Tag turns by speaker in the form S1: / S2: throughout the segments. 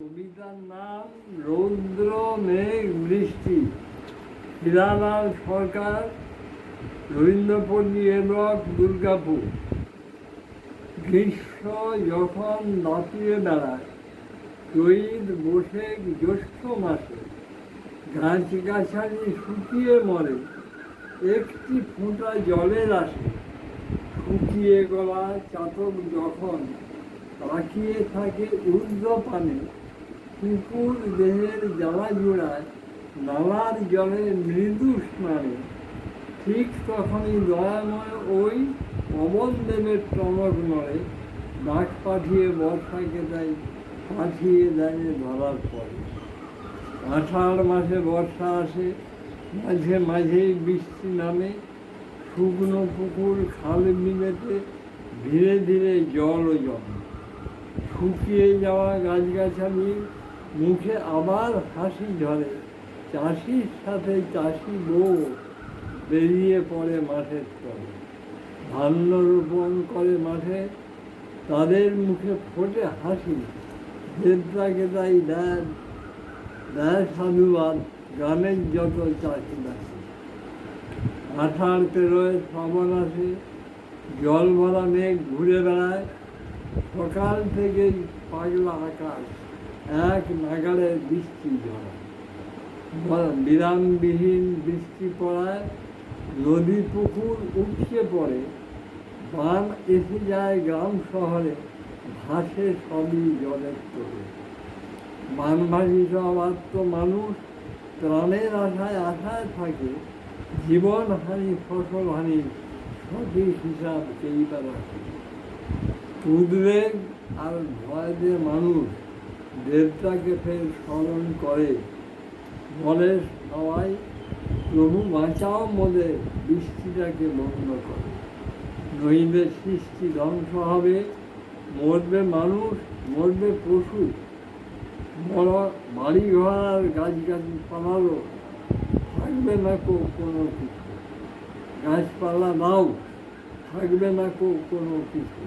S1: কবিতার নাম রৌদ্র মেঘ বৃষ্টি। হীরালাল সরকার, রবীন্দ্রপল্লী এবং দুর্গাপুর। গ্রীষ্ম যখন দাপিয়ে বেড়ায়, চৈত বৈশাখ জ্যৈষ্ঠ মাসে গাছগাছালি শুকিয়ে মরে, একটি ফোঁটা জলের আসে। শুকিয়ে গলা চাতক যখন তাকিয়ে থাকে ঊর্ধ্ব পানে, কুকুর দেহের জ্বালা জোড়ায় নালার জলে মৃদু স্নানে, ঠিক তখনই দয়াময় ওই পবন দেবের টনক নড়ে, ডাক পাঠিয়ে বর্ষাকে দেয়, পাঠিয়ে দেয় ধরার পরে। আষাঢ় মাসে বর্ষা আসে, মাঝে মাঝেই বৃষ্টি নামে, শুকনো পুকুর খাল বিলেতে ধীরে ধীরে জল জমে। শুকিয়ে যাওয়া গাছগাছালির মুখে আবার হাসি ঝরে, চাষির সাথে চাষি বউ বেরিয়ে পড়ে মাঠের তলে। ধান্য রোপণ করে মাঠে, তাদের মুখে ফোটে হাসি, দেবতাকে তাই দেয় সাধুবাদ গ্রামের যত চাষিবাসী। আষাঢ় পেরোয় শ্রাবণ আসে, জল ভরা মেঘ ঘুরে বেড়ায়, সকাল থেকেই পাগলা আকাশ এক নাগাড়ে বৃষ্টি ঝরায়। বিরামবিহীন বৃষ্টি পড়ায় নদী পুকুর উপচে পড়ে, বান এসে যায় গ্রাম শহরে, ভাসে সবই জলের তোড়ে। বানভাসী সব আত্ম মানুষ ত্রাণের আশায় থাকে, জীবনহানি ফসলহানি সঠিক হিসাব কেই বা রাখে। উদ্বেগ আর ভয় দিয়ে মানুষ দেবতাকে ফের স্মরণ করে, বলে সবাই প্রভু বাঁচাও মোদের, বৃষ্টিটাকে বন্ধ করে। নইলে সৃষ্টি ধ্বংস হবে, মরবে মানুষ, মরবে পশু। বড় বাড়ি ঘর আর গাছপালারও থাকবে না কোনো কিছু। গাছপালা নাও, থাকবে না কোনো কিছু।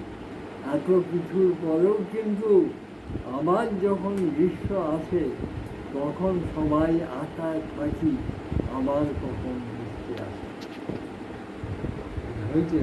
S1: এত কিছুর পরেও কিন্তু আবার যখন গ্রীষ্ম আসে, তখন সবাই আশায় থাকি আবার কখন বৃষ্টি আসে। হয়েছে।